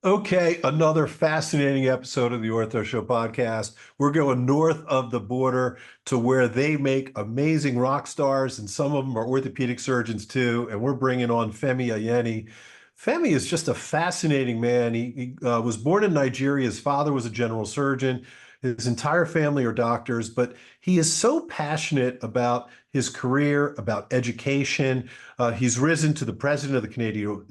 Okay, another fascinating episode of the Ortho Show podcast. We're going north of the border to where they make amazing rock stars, and some of them are orthopedic surgeons too. And we're bringing on Femi Ayeni. Femi is just a fascinating man. He was born in Nigeria. His father was a general surgeon. His entire family are doctors, but he is so passionate about his career, about education. He's risen to the president of the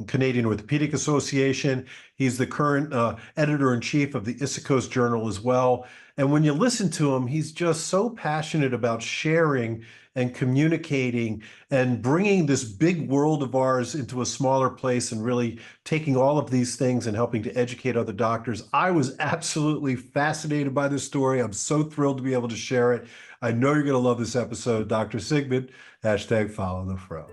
Canadian Orthopedic Association. He's the current editor-in-chief of the East Coast Journal as well. And when you listen to him, he's just so passionate about sharing and communicating and bringing this big world of ours into a smaller place and really taking all of these things and helping to educate other doctors. I was absolutely fascinated by this story. I'm so thrilled to be able to share it. I know you're going to love this episode. Dr. Sigman, hashtag follow the fro.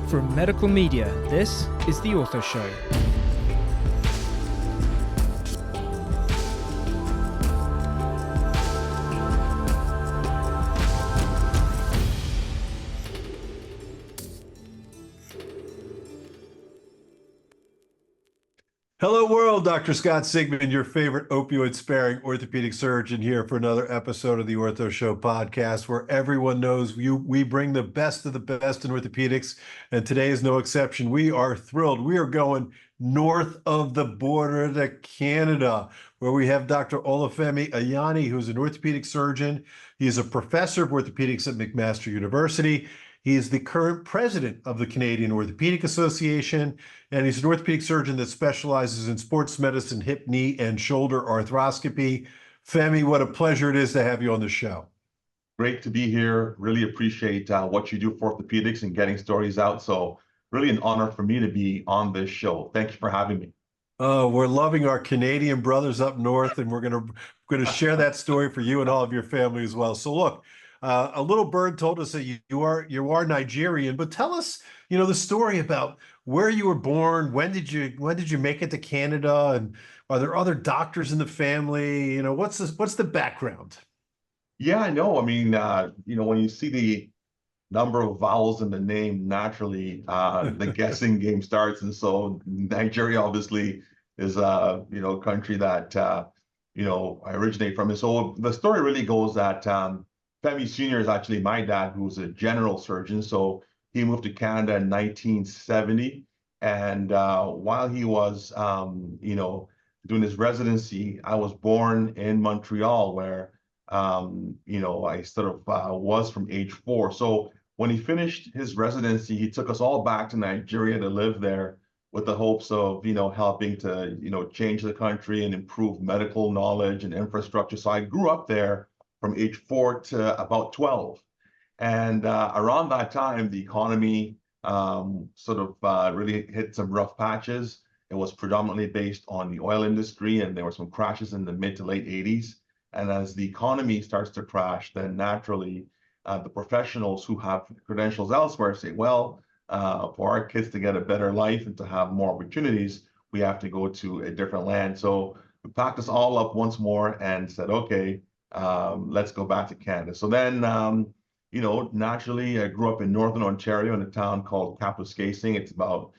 From Medical Media, this is The Ortho Show. Hello world, Dr. Scott Sigman, your favorite opioid-sparing orthopedic surgeon here for another episode of the Ortho Show podcast, where everyone knows we bring the best of the best in orthopedics, and today is no exception. We are thrilled. We are going north of the border to Canada, where we have Dr. Femi Ayeni, who's an orthopedic surgeon. He is a professor of orthopedics at McMaster University. He is the current president of the Canadian Orthopedic Association, and he's an orthopedic surgeon that specializes in sports medicine, hip, knee, and shoulder arthroscopy. Femi, what a pleasure it is to have you on the show. Great to be here. Really appreciate what you do for orthopedics and getting stories out. So really an honor for me to be on this show. Thank you for having me. Oh, we're loving our Canadian brothers up north, and we're gonna share that story for you and all of your family as well. So look, a little bird told us that you are Nigerian, but tell us, the story about where you were born. When did you make it to Canada, and are there other doctors in the family? What's the background? Yeah, I know. I mean, when you see the number of vowels in the name, naturally, the guessing game starts. And so Nigeria obviously is a country that I originate from. And so the story really goes that Femi Sr. is actually my dad, who's a general surgeon. So he moved to Canada in 1970. And while he was, doing his residency, I was born in Montreal, where, I sort of was from age 4. So when he finished his residency, he took us all back to Nigeria to live there with the hopes of, helping to, change the country and improve medical knowledge and infrastructure. So I grew up there from age 4 to about 12. And around that time, the economy really hit some rough patches. It was predominantly based on the oil industry, and there were some crashes in the mid to late 80s. And as the economy starts to crash, then naturally, the professionals who have credentials elsewhere say, well, for our kids to get a better life and to have more opportunities, we have to go to a different land. So we packed us all up once more and said, okay, let's go back to Canada. So then, naturally, I grew up in Northern Ontario in a town called Kapuskasing. It's about,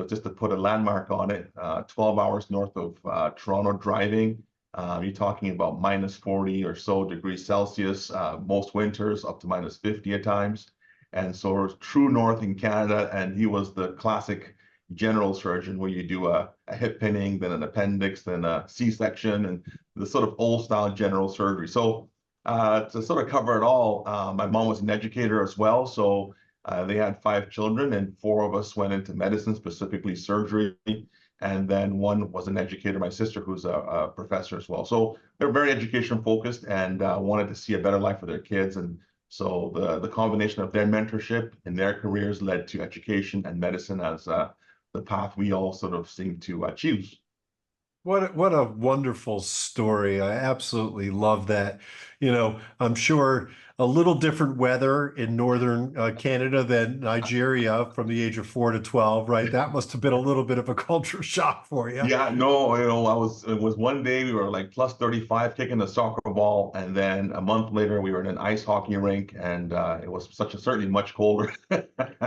just to put a landmark on it, 12 hours north of Toronto driving. You're talking about minus 40 or so degrees Celsius, most winters up to minus 50 at times. And so true north in Canada, and he was the classic general surgeon where you do a hip pinning, then an appendix, then a C-section, and the sort of old style general surgery. So to sort of cover it all, my mom was an educator as well. So they had 5 children, and 4 of us went into medicine, specifically surgery. And then one was an educator, my sister, who's a professor as well. So they're very education focused and wanted to see a better life for their kids. And so the combination of their mentorship and their careers led to education and medicine as the path we all sort of seem to choose. What a wonderful story. I absolutely love that. I'm sure a little different weather in northern Canada than Nigeria from the age of 4 to 12, right? That must have been a little bit of a culture shock for you. Yeah, no, it was one day we were like plus 35 kicking a soccer ball, and then a month later we were in an ice hockey rink, and it was certainly much colder.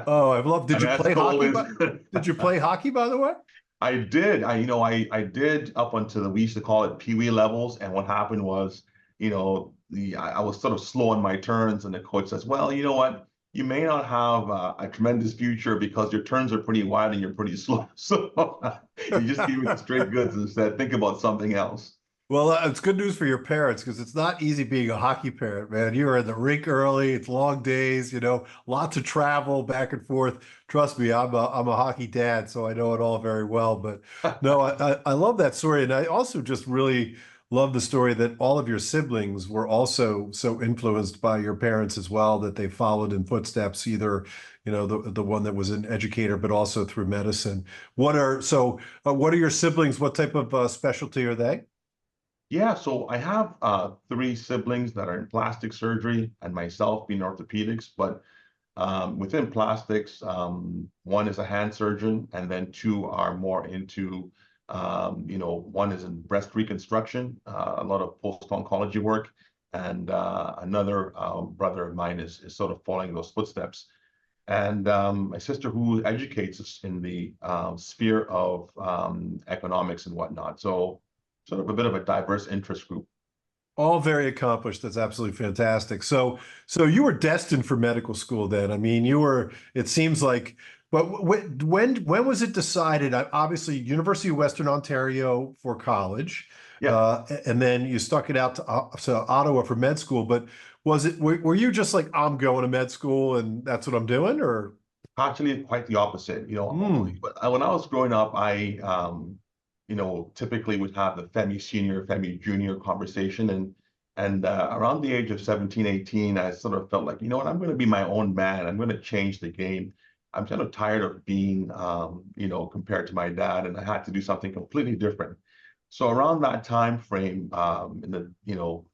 Oh, I've loved. Did And you as play cold hockey? as Did you play hockey, by the way? I did. I did up until we used to call it Pee Wee levels. And what happened was, I was sort of slow on my turns, and the coach says, "Well, you know what? You may not have a tremendous future because your turns are pretty wide and you're pretty slow." So he just gave me the straight goods and said, "Think about something else." Well, it's good news for your parents because it's not easy being a hockey parent, man. You are in the rink early. It's long days, lots of travel back and forth. Trust me, I'm a hockey dad, so I know it all very well. But no, I love that story, and I also just really love the story that all of your siblings were also so influenced by your parents as well, that they followed in footsteps, either the one that was an educator, but also through medicine. What are your siblings? What type of specialty are they? Yeah, so I have three siblings that are in plastic surgery and myself being orthopedics, but within plastics, one is a hand surgeon, and then two are more into, one is in breast reconstruction, a lot of post-oncology work, and another brother of mine is sort of following those footsteps. And my sister, who educates us in the sphere of economics and whatnot. So sort of a bit of a diverse interest group. All very accomplished. That's absolutely fantastic. So you were destined for medical school then. I mean, it seems like, but when was it decided? Obviously, University of Western Ontario for college, Yeah. and then you stuck it out to Ottawa for med school. But were you just like, I'm going to med school and that's what I'm doing, or? Actually, quite the opposite. Hmm. But when I was growing up, I, typically would have the Femi Senior, Femi Junior conversation, and around the age of 17, 18, I sort of felt like, you know what, I'm going to be my own man. I'm going to change the game. I'm kind of tired of being, compared to my dad, and I had to do something completely different. So around that time frame, in the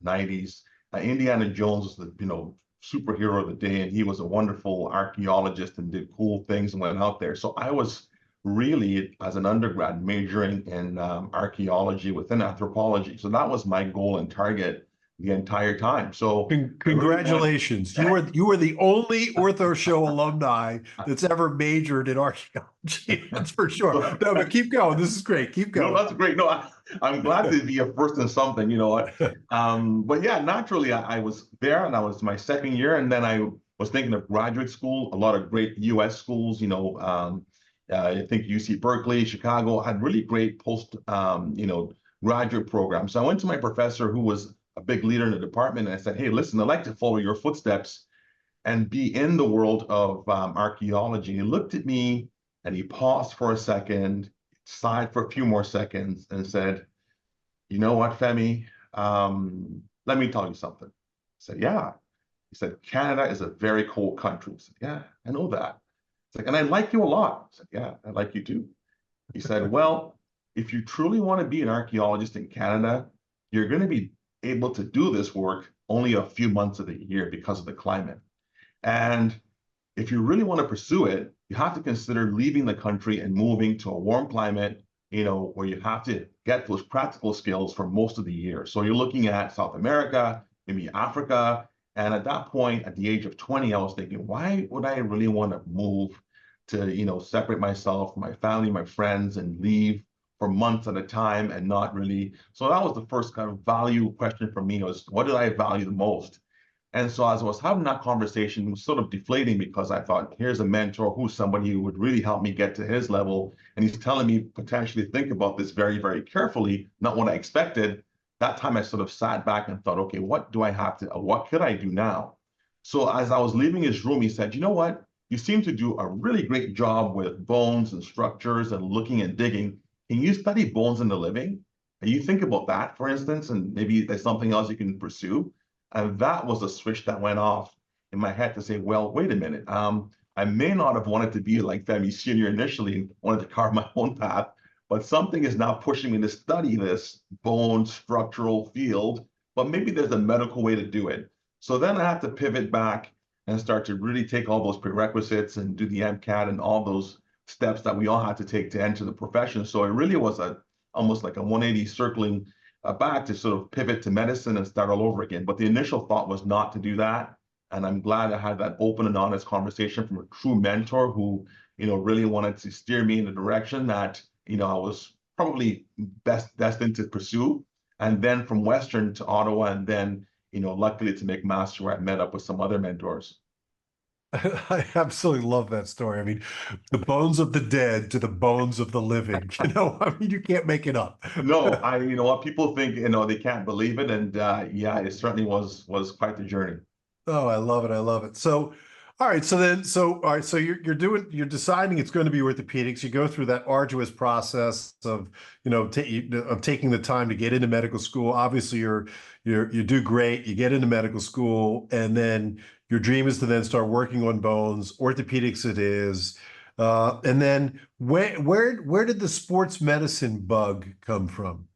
90s, Indiana Jones was the superhero of the day, and he was a wonderful archaeologist and did cool things and went out there. So I was really, as an undergrad, majoring in archaeology within anthropology. So that was my goal and target the entire time. So I really wanted. Congratulations. You were the only Ortho Show alumni that's ever majored in archaeology. That's for sure. No, but keep going. This is great. Keep No, going. that's great. No, I'm glad to be a first in something, you know what? But yeah, naturally, I was there, and I was my second year, and then I was thinking of graduate school. A lot of great U.S. schools, I think UC Berkeley, Chicago had really great graduate programs. So I went to my professor, who was a big leader in the department, and I said, "Hey, listen, I'd like to follow your footsteps and be in the world of archaeology." He looked at me and he paused for a second, sighed for a few more seconds, and said, "You know what, Femi? Let me tell you something." I said, "Yeah." He said, "Canada is a very cold country." I said, "Yeah, I know that." It's like, "And I like you a lot." I said, "Yeah, I like you too." He said, "Well, if you truly want to be an archaeologist in Canada, you're going to be able to do this work only a few months of the year because of the climate. And if you really want to pursue it, you have to consider leaving the country and moving to a warm climate, where you have to get those practical skills for most of the year. So you're looking at South America, maybe Africa." And at that point, at the age of 20, I was thinking, why would I really want to move to, separate myself from my family, my friends, and leave for months at a time and not really. So that was the first kind of value question for me, was what did I value the most? And so as I was having that conversation, it was sort of deflating, because I thought, here's a mentor who's somebody who would really help me get to his level. And he's telling me potentially think about this very, very carefully, not what I expected. That time I sort of sat back and thought, okay, what could I do now? So as I was leaving his room, he said, "You know what? You seem to do a really great job with bones and structures and looking and digging. Can you study bones in the living? And you think about that, for instance, and maybe there's something else you can pursue." And that was a switch that went off in my head to say, well, wait a minute. I may not have wanted to be like Femi Senior initially and wanted to carve my own path, but something is now pushing me to study this bone structural field, but maybe there's a medical way to do it. So then I have to pivot back and start to really take all those prerequisites and do the MCAT and all those steps that we all had to take to enter the profession. So it really was almost like a 180 circling back to sort of pivot to medicine and start all over again. But the initial thought was not to do that. And I'm glad I had that open and honest conversation from a true mentor who, really wanted to steer me in the direction that, I was probably best destined to pursue. And then from Western to Ottawa, and then, luckily to make master, where I met up with some other mentors. I absolutely love that story. I mean, the bones of the dead to the bones of the living. I mean, you can't make it up. No, what people think, they can't believe it. And yeah, it certainly was quite the journey. Oh, I love it. I love it. So, all right. All right. So you're deciding it's going to be orthopedics. You go through that arduous process of, of taking the time to get into medical school. Obviously, you do great. You get into medical school, and then your dream is to then start working on bones. Orthopedics it is. And then where did the sports medicine bug come from?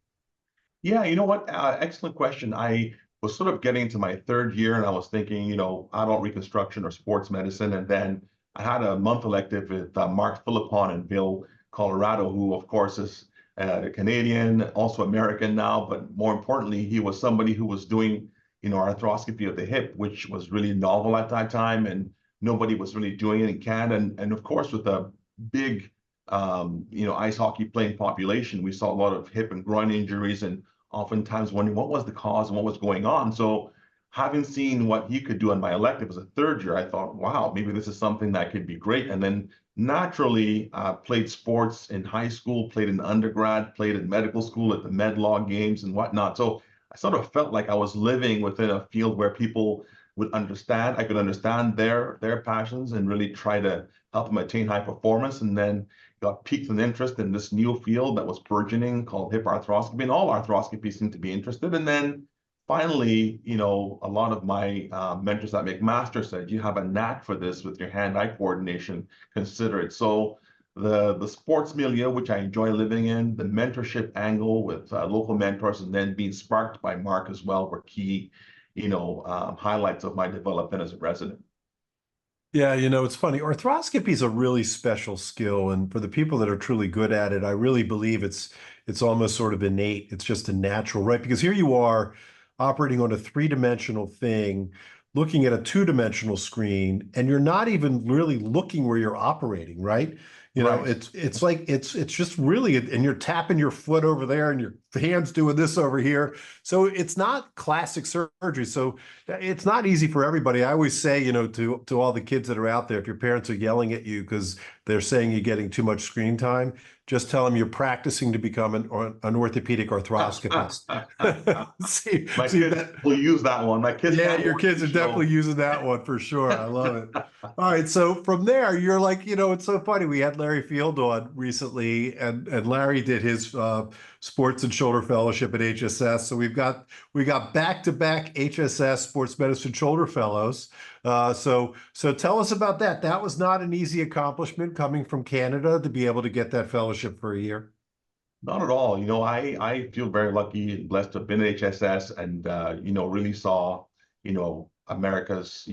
Yeah, you know what? Excellent question. I was sort of getting to my third year, and I was thinking, adult reconstruction or sports medicine. And then I had a month elective with Mark Philippon in Vail, Colorado, who of course is a Canadian, also American now, but more importantly, he was somebody who was doing, arthroscopy of the hip, which was really novel at that time, and nobody was really doing it in Canada. And of course, with a big, ice hockey playing population, we saw a lot of hip and groin injuries, and oftentimes wondering what was the cause and what was going on. So having seen what he could do in my elective as a third year, I thought, wow, maybe this is something that could be great. And then naturally played sports in high school, played in undergrad, played in medical school at the MedLaw games and whatnot. So I sort of felt like I was living within a field where people would understand, I could understand their passions and really try to help them attain high performance. And then got piqued an interest in this new field that was burgeoning called hip arthroscopy, and all arthroscopy seemed to be interested. And then finally, a lot of my mentors that make master said, you have a knack for this with your hand-eye coordination, consider it. So the sports milieu, which I enjoy living in, the mentorship angle with local mentors, and then being sparked by Mark as well were key, highlights of my development as a resident. Yeah, it's funny. Arthroscopy is a really special skill, and for the people that are truly good at it, I really believe it's almost sort of innate. It's just a natural, right? Because here you are operating on a three-dimensional thing, looking at a two-dimensional screen, and you're not even really looking where you're operating, right? Right. It's like it's just really, and you're tapping your foot over there and your hand's doing this over here. So it's not classic surgery. So it's not easy for everybody. I always say, to all the kids that are out there, if your parents are yelling at you because they're saying you're getting too much screen time, just tell them you're practicing to become an orthopedic arthroscopist. My kids will use that one. My kids. Yeah, your kids are definitely using that one for sure. I love it. All right, so from there, you're like, it's so funny. We had Larry Field on recently, and Larry did his sports and shoulder fellowship at HSS. So we got back-to-back HSS sports medicine shoulder fellows. So tell us about that. That was not an easy accomplishment coming from Canada to be able to get that fellowship for a year. Not at all. I feel very lucky and blessed to have been at HSS and, really saw, America's,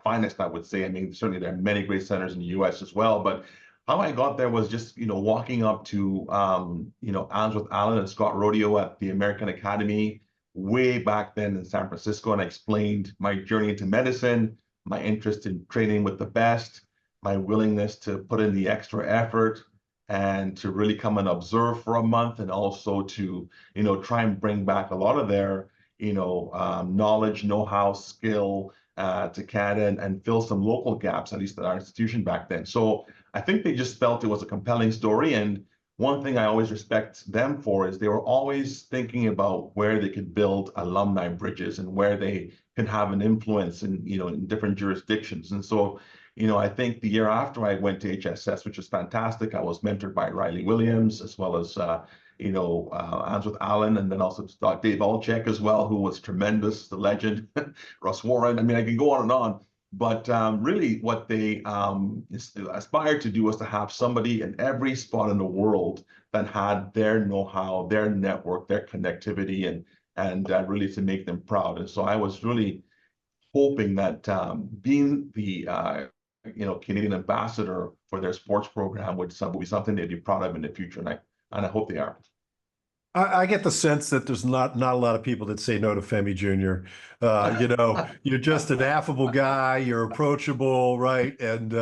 finest, I would say. I mean, certainly there are many great centers in the US as well, but how I got there was just, walking up to, Answorth Allen and Scott Rodeo at the American Academy way back then in San Francisco. And I explained my journey into medicine, my interest in training with the best, my willingness to put in the extra effort and to really come and observe for a month, and also to, try and bring back a lot of their, knowledge, know-how, skill to Canada and fill some local gaps, at least at our institution back then. So I think they just felt it was a compelling story. And one thing I always respect them for is they were always thinking about where they could build alumni bridges and where they can have an influence in, in different jurisdictions. And so, I think the year after I went to HSS, which was fantastic, I was mentored by Riley Williams, as well as, Answorth Allen, and then also Dave Olczyk as well, who was tremendous, the legend, Russ Warren. I mean, I can go on and on. But really, what they aspired to do was to have somebody in every spot in the world that had their know-how, their network, their connectivity, and really to make them proud. And so I was really hoping that being the Canadian ambassador for their sports program would be something they'd be proud of in the future, and I hope they are. I get the sense that there's not a lot of people that say no to Femi Jr. You're just an affable guy, you're approachable, right? And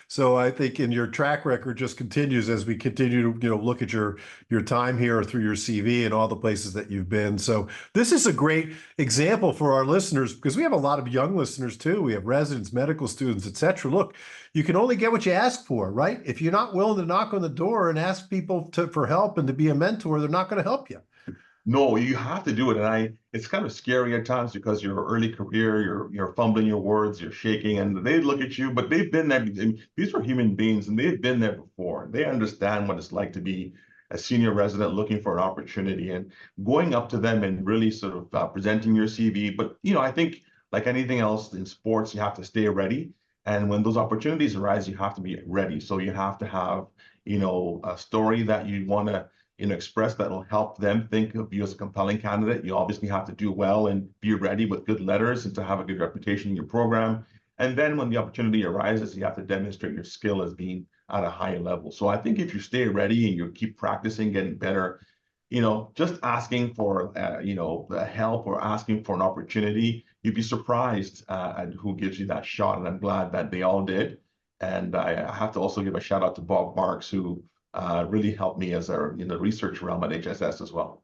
so I think in your track record just continues as we continue to, look at your time here through your CV and all the places that you've been. So this is a great example for our listeners because we have a lot of young listeners too. We have residents, medical students, etc. Look, you can only get what you ask for, right? If you're not willing to knock on the door and ask people for help and to be a mentor, they're not going to help you. No, you have to do it, and it's kind of scary at times because your early career, you're fumbling your words, you're shaking, and they look at you, but they've been there. These are human beings, and they've been there before. They understand what it's like to be a senior resident looking for an opportunity, and going up to them and really sort of presenting your CV. But I think like anything else in sports, you have to stay ready, and when those opportunities arise, you have to be ready. So you have to have a story that you want to express that will help them think of you as a compelling candidate. You obviously have to do well and be ready with good letters and to have a good reputation in your program. And then when the opportunity arises, you have to demonstrate your skill as being at a high level. So I think if you stay ready and you keep practicing, getting better, just asking for, help or asking for an opportunity, you'd be surprised at who gives you that shot. And I'm glad that they all did. And I have to also give a shout out to Bob Marks, who really helped me as in the research realm at HSS as well.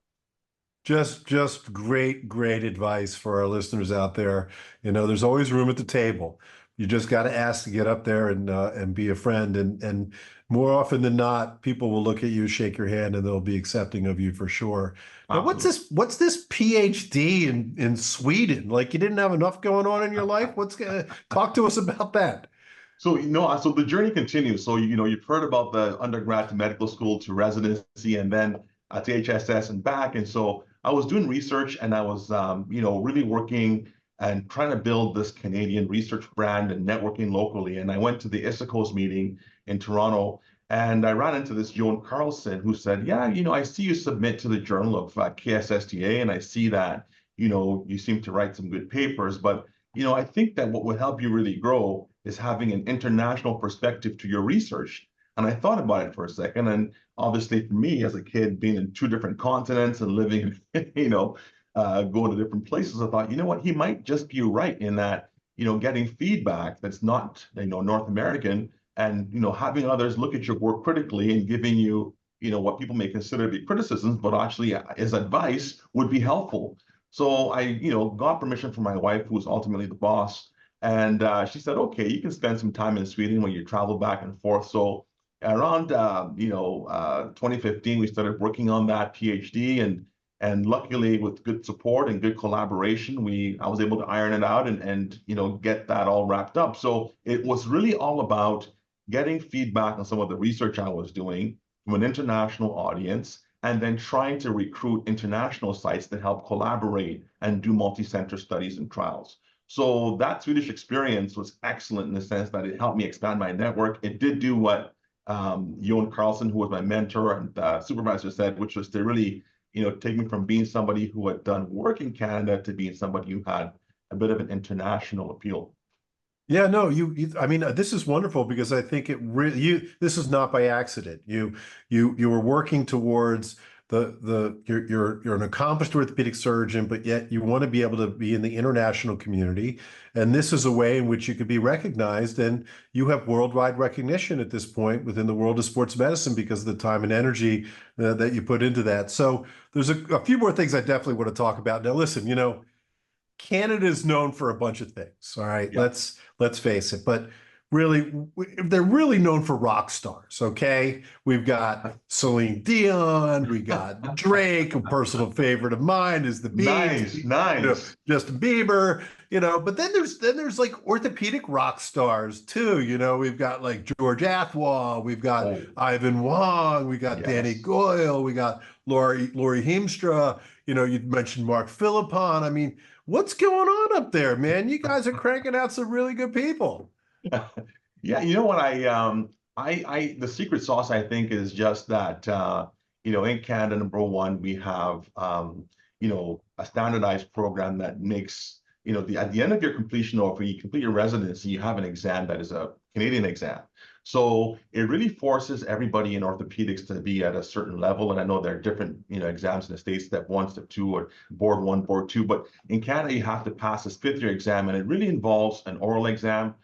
Just great advice for our listeners out there. There's always room at the table. You just got to ask to get up there and be a friend. And more often than not, people will look at you, shake your hand, and they'll be accepting of you for sure. Now, what's this PhD in Sweden? Like you didn't have enough going on in your life? Talk to us about that. So, so the journey continues. So, you've heard about the undergrad to medical school to residency and then to HSS and back. And so I was doing research and I was, really working and trying to build this Canadian research brand and networking locally. And I went to the ISACOS meeting in Toronto and I ran into this Joan Carlson who said, yeah, I see you submit to the Journal of KSSTA and I see that, you seem to write some good papers, but I think that what would help you really grow is having an international perspective to your research. And I thought about it for a second. And obviously for me as a kid, being in 2 different continents and living, going to different places, I thought, what, he might just be right in that, getting feedback that's not, North American and, having others look at your work critically and giving you, what people may consider to be criticisms, but actually as advice would be helpful. So I, got permission from my wife, who was ultimately the boss. And she said, okay, you can spend some time in Sweden when you travel back and forth. So around, 2015, we started working on that PhD. And luckily, with good support and good collaboration, I was able to iron it out and get that all wrapped up. So it was really all about getting feedback on some of the research I was doing from an international audience, and then trying to recruit international sites to help collaborate and do multi-center studies and trials. So that Swedish experience was excellent in the sense that it helped me expand my network. It did do what Johan Carlson, who was my mentor and supervisor, said, which was to really, take me from being somebody who had done work in Canada to being somebody who had a bit of an international appeal. Yeah, no, I mean, this is wonderful because I think this is not by accident. You were working towards you're an accomplished orthopedic surgeon, but yet you want to be able to be in the international community. And this is a way in which you could be recognized, and you have worldwide recognition at this point within the world of sports medicine because of the time and energy that you put into that. So there's a few more things I definitely want to talk about. Now, listen, Canada is known for a bunch of things. All right, Yeah. let's face it, but really, they're really known for rock stars. Okay, we've got Celine Dion, we got Drake, a personal favorite of mine is the Beatles. Nice. Justin Bieber. But then there's like orthopedic rock stars too. We've got like George Athwal, we've got Ivan Wong, we got Danny Goyle, we got Laurie Heemstra. You mentioned Mark Philippon. I mean, What's going on up there, man? You guys are cranking out some really good people. Yeah, you know what the secret sauce I think is just that in Canada, number one, we have a standardized program that makes at the end of your completion, or if you complete your residency, you have an exam that is a Canadian exam. So it really forces everybody in orthopedics to be at a certain level. And I know there are different exams in the States, step one, step two, or board one, board two. But in Canada, you have to pass this 5th year exam, and it really involves an oral exam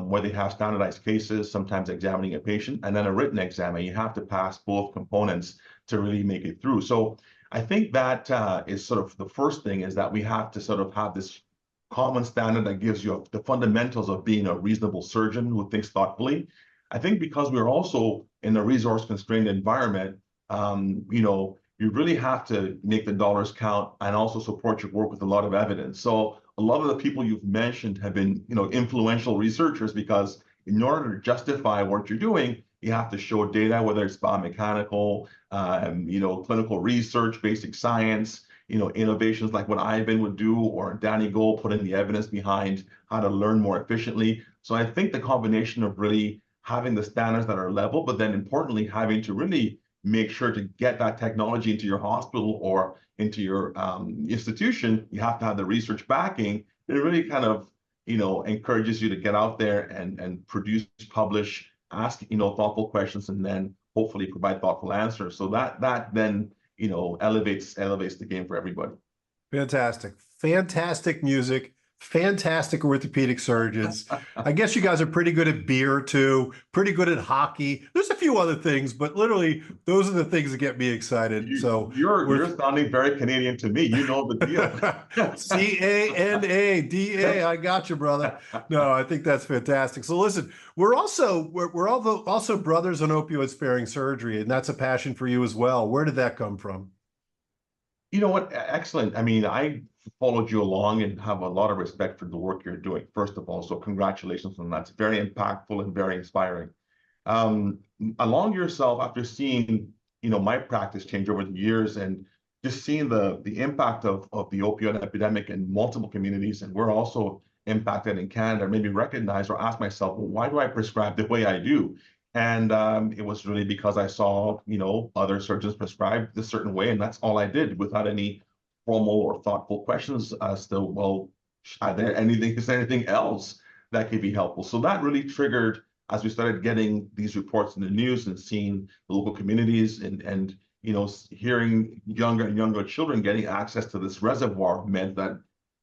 where they have standardized cases, sometimes examining a patient, and then a written exam, and you have to pass both components to really make it through. So I think that is sort of the first thing, is that we have to sort of have this common standard that gives you the fundamentals of being a reasonable surgeon who thinks thoughtfully. I think because we're also in a resource-constrained environment, you really have to make the dollars count and also support your work with a lot of evidence. So a lot of the people you've mentioned have been, influential researchers, because in order to justify what you're doing, you have to show data, whether it's biomechanical, clinical research, basic science, innovations like what Ivan would do, or Danny Gold, putting the evidence behind how to learn more efficiently. So I think the combination of really having the standards that are level, but then importantly, having to really make sure to get that technology into your hospital or into your institution, you have to have the research backing. It really kind of, encourages you to get out there and produce, publish, ask, thoughtful questions, and then hopefully provide thoughtful answers. So that then, elevates the game for everybody. Fantastic. Fantastic music. Fantastic orthopedic surgeons. I guess you guys are pretty good at beer too, pretty good at hockey. There's a few other things, but literally those are the things that get me excited. So you're sounding very Canadian to me. You know the deal. Canada. I got you, brother. No, I think that's fantastic. So listen, we're also brothers in opioid sparing surgery, and that's a passion for you as well. Where did that come from? You know what? Excellent. I mean, I followed you along and have a lot of respect for the work you're doing, first of all. So congratulations on that. It's very impactful and very inspiring. Along yourself, after seeing, my practice change over the years, and just seeing the impact of the opioid epidemic in multiple communities, and we're also impacted in Canada, maybe recognize or ask myself, well, why do I prescribe the way I do? And it was really because I saw, other surgeons prescribe this certain way, and that's all I did, without any formal or thoughtful questions as to, well, is there anything else that could be helpful? So that really triggered, as we started getting these reports in the news and seeing the local communities and hearing younger and younger children getting access to this reservoir, meant that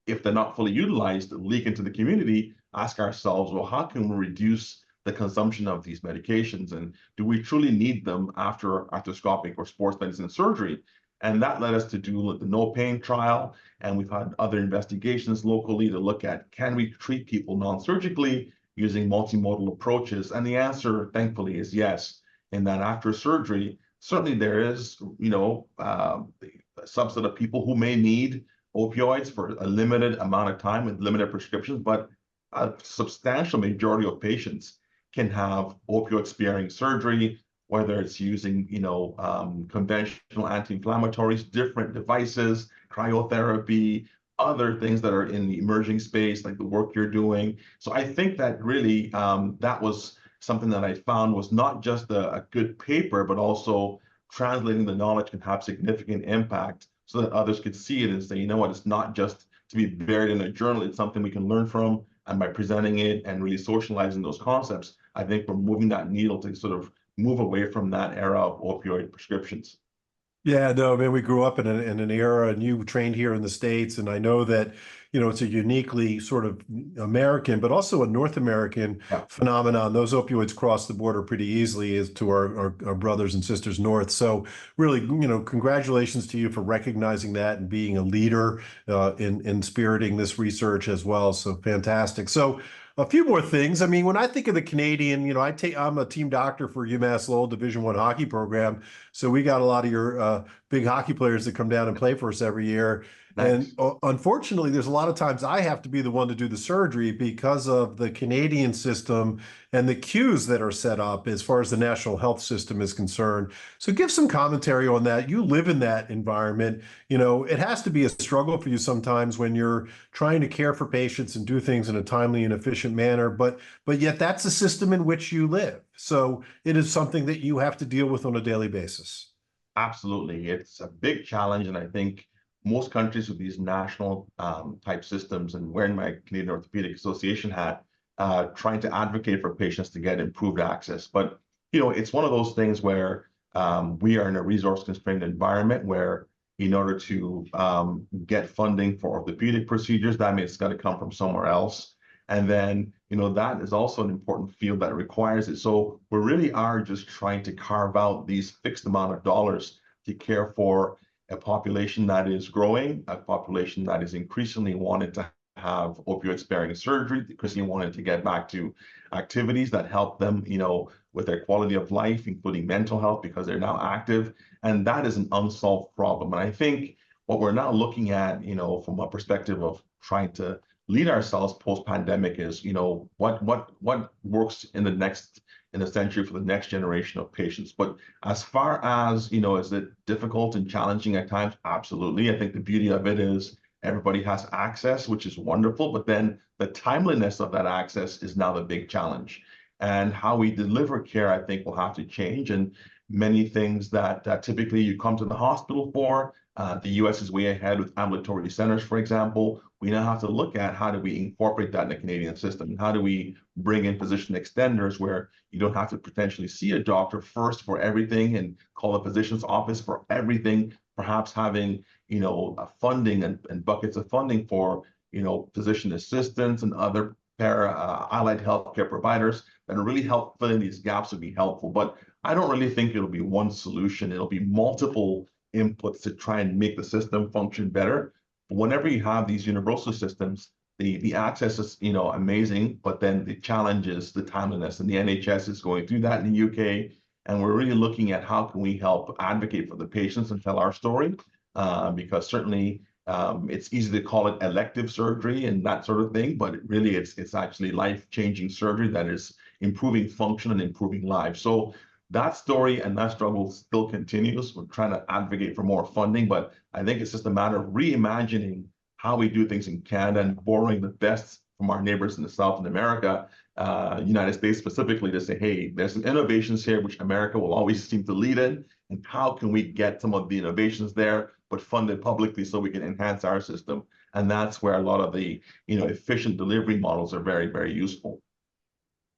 if they're not fully utilized, leak into the community. Ask ourselves, well, how can we reduce the consumption of these medications, and do we truly need them after arthroscopic or sports medicine surgery? And that led us to do the no pain trial, and we've had other investigations locally to look at, can we treat people non-surgically using multimodal approaches? And the answer, thankfully, is yes. In that after surgery, certainly there is, a subset of people who may need opioids for a limited amount of time with limited prescriptions, but a substantial majority of patients can have opioid-sparing surgery, whether it's using, conventional anti-inflammatories, different devices, cryotherapy, other things that are in the emerging space, like the work you're doing. So I think that really that was something that I found was not just a good paper, but also translating the knowledge can have significant impact, so that others could see it and say, you know what, it's not just to be buried in a journal, it's something we can learn from. And by presenting it and really socializing those concepts, I think we're moving that needle to sort of move away from that era of opioid prescriptions. Yeah, no, man, we grew up in an era, and you trained here in the States, and I know that, it's a uniquely sort of American, but also a North American phenomenon. Those opioids cross the border pretty easily as to our brothers and sisters north. So really, congratulations to you for recognizing that and being a leader in spiriting this research as well. So fantastic. So a few more things. I mean, when I think of the Canadian, I'm a team doctor for UMass Lowell Division I hockey program. So we got a lot of your big hockey players that come down and play for us every year. And Nice. unfortunately, there's a lot of times I have to be the one to do the surgery because of the Canadian system and the queues that are set up as far as the national health system is concerned. So give some commentary on that. You live in that environment. You know, it has to be a struggle for you sometimes when you're trying to care for patients and do things in a timely and efficient manner, but yet that's the system in which you live. So it is something that you have to deal with on a daily basis. Absolutely. It's a big challenge. And I think most countries with these national type systems, and wearing my Canadian Orthopedic Association hat, trying to advocate for patients to get improved access. But, it's one of those things where we are in a resource constrained environment where in order to get funding for orthopedic procedures, that means it's got to come from somewhere else. And then, that is also an important field that requires it. So we really are just trying to carve out these fixed amount of dollars to care for a population that is growing, a population that is increasingly wanting to have opioid-sparing surgery, increasingly wanting to get back to activities that help them, with their quality of life, including mental health, because they're now active. And that is an unsolved problem. And I think what we're now looking at, from a perspective of trying to lead ourselves post-pandemic is, what works in the century for the next generation of patients. But as far as, is it difficult and challenging at times? Absolutely. I think the beauty of it is everybody has access, which is wonderful, but then the timeliness of that access is now the big challenge. And how we deliver care, I think, will have to change. And many things that typically you come to the hospital for, the US is way ahead with ambulatory centers, for example. We now have to look at how do we incorporate that in the Canadian system, and how do we bring in physician extenders where you don't have to potentially see a doctor first for everything and call a physician's office for everything, perhaps having, a funding and buckets of funding for, physician assistants and other allied healthcare providers that really help fill in these gaps would be helpful. But I don't really think it'll be one solution. It'll be multiple inputs to try and make the system function better. But whenever you have these universal systems, the access is, amazing, but then the challenge is the timeliness. And the NHS is going through that in the UK. And we're really looking at how can we help advocate for the patients and tell our story, because certainly it's easy to call it elective surgery and that sort of thing, but really it's actually life-changing surgery that is improving function and improving lives. So that story and that struggle still continues. We're trying to advocate for more funding, but I think it's just a matter of reimagining how we do things in Canada and borrowing the best from our neighbors in the South in America, United States specifically, to say, hey, there's some innovations here which America will always seem to lead in, and how can we get some of the innovations there, but funded publicly so we can enhance our system? And that's where a lot of the efficient delivery models are very, very useful.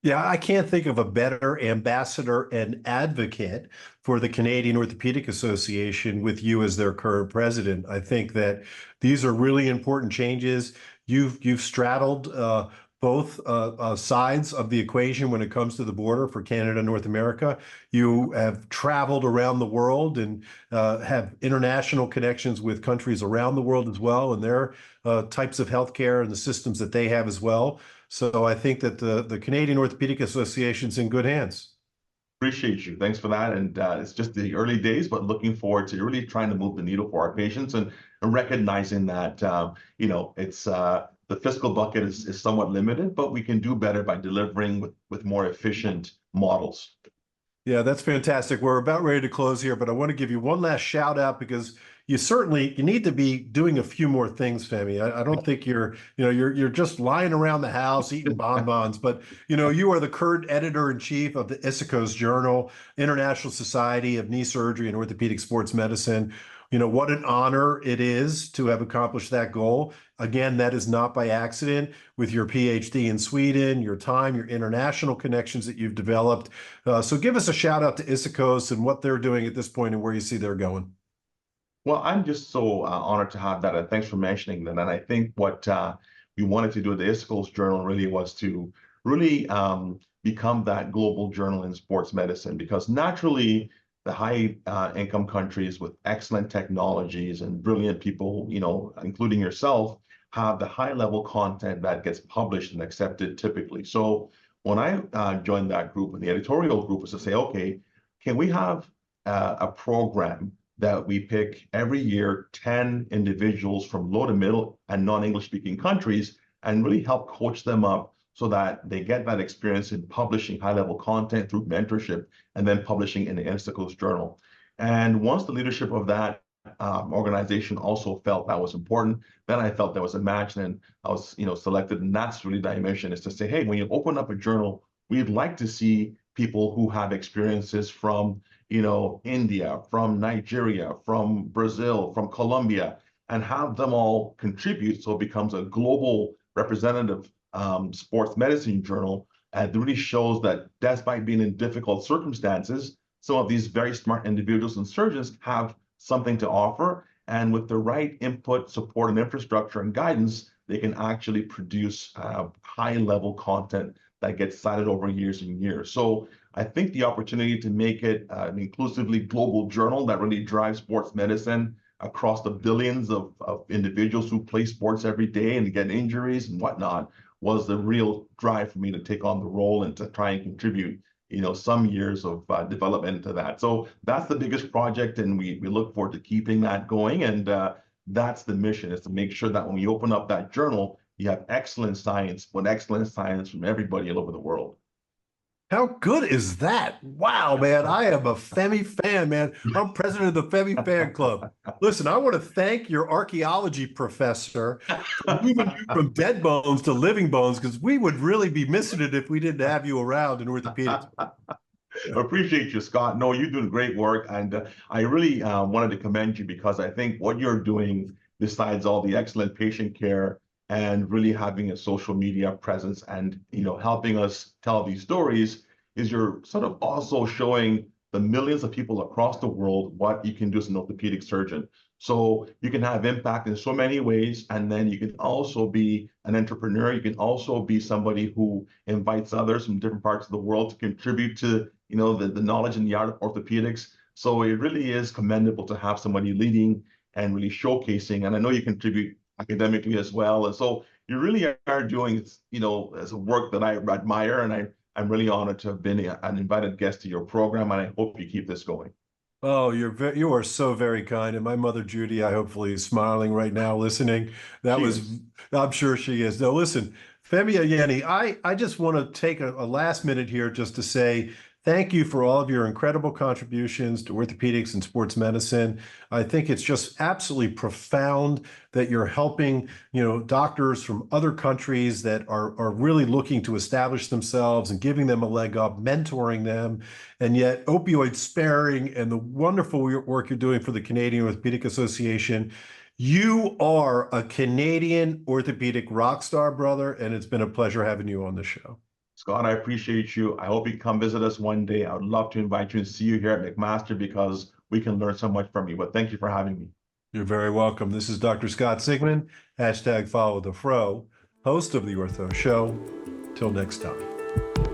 Yeah, I can't think of a better ambassador and advocate for the Canadian Orthopedic Association with you as their current president. I think that these are really important changes. You've straddled both sides of the equation when it comes to the border for Canada and North America. You have traveled around the world and have international connections with countries around the world as well, and their types of healthcare and the systems that they have as well. So I think that the Canadian Orthopedic Association is in good hands. Appreciate you. Thanks for that. And it's just the early days, but looking forward to really trying to move the needle for our patients and recognizing that, it's the fiscal bucket is somewhat limited, but we can do better by delivering with more efficient models. Yeah, that's fantastic. We're about ready to close here, but I want to give you one last shout out because you need to be doing a few more things, Femi. I don't think you're just lying around the house eating bonbons, but you are the current editor-in-chief of the ISICOS Journal, International Society of Knee Surgery and Orthopedic Sports Medicine. What an honor it is to have accomplished that goal. Again, that is not by accident. With your PhD in Sweden, your time, your international connections that you've developed. So give us a shout out to ISICOS and what they're doing at this point and where you see they're going. Well, I'm just so honored to have that. And thanks for mentioning that. And I think what we wanted to do at the ISICOS Journal really was to really become that global journal in sports medicine, because naturally, the high income countries with excellent technologies and brilliant people, including yourself, have the high level content that gets published and accepted typically. So when I joined that group, and the editorial group was to say, okay, can we have a program that we pick every year 10 individuals from low to middle and non-English speaking countries and really help coach them up so that they get that experience in publishing high-level content through mentorship and then publishing in the Instacoast Journal. And once the leadership of that organization also felt that was important, then I felt there was a match, and I was, selected. And that's really the mission, is to say, hey, when you open up a journal, we'd like to see people who have experiences from, India, from Nigeria, from Brazil, from Colombia, and have them all contribute so it becomes a global representative sports medicine journal. And it really shows that despite being in difficult circumstances, some of these very smart individuals and surgeons have something to offer. And with the right input, support, and infrastructure and guidance, they can actually produce high-level content that gets cited over years and years. So I think the opportunity to make it an inclusively global journal that really drives sports medicine across the billions of individuals who play sports every day and get injuries and whatnot was the real drive for me to take on the role and to try and contribute, some years of development to that. So that's the biggest project, and we look forward to keeping that going. And that's the mission, is to make sure that when we open up that journal, you have excellent science, but excellent science from everybody all over the world. How good is that? Wow, man. I am a Femi fan, man. I'm president of the Femi fan club. Listen, I want to thank your archaeology professor for moving you from dead bones to living bones, because we would really be missing it if we didn't have you around in orthopedics. I appreciate you, Scott. No, you're doing great work. And I really wanted to commend you, because I think what you're doing, besides all the excellent patient care and really having a social media presence and, helping us tell these stories, is you're sort of also showing the millions of people across the world what you can do as an orthopedic surgeon. So you can have impact in so many ways, and then you can also be an entrepreneur. You can also be somebody who invites others from different parts of the world to contribute to, the knowledge and the art of orthopedics. So it really is commendable to have somebody leading and really showcasing. And I know you contribute academically as well. And so you really are doing, as a work that I admire, and I'm really honored to have been an invited guest to your program, and I hope you keep this going. Oh, you are so very kind. And my mother, Judy, I hopefully is smiling right now, listening. I'm sure she is. Now, listen, Femi Ayeni, I just want to take a last minute here just to say thank you for all of your incredible contributions to orthopedics and sports medicine. I think it's just absolutely profound that you're helping, doctors from other countries that are really looking to establish themselves and giving them a leg up, mentoring them, and yet opioid sparing, and the wonderful work you're doing for the Canadian Orthopedic Association. You are a Canadian orthopedic rock star, brother, and it's been a pleasure having you on the show. Scott, I appreciate you. I hope you come visit us one day. I would love to invite you and see you here at McMaster, because we can learn so much from you. But thank you for having me. You're very welcome. This is Dr. Scott Sigman, #FollowTheFro, host of The Ortho Show. Till next time.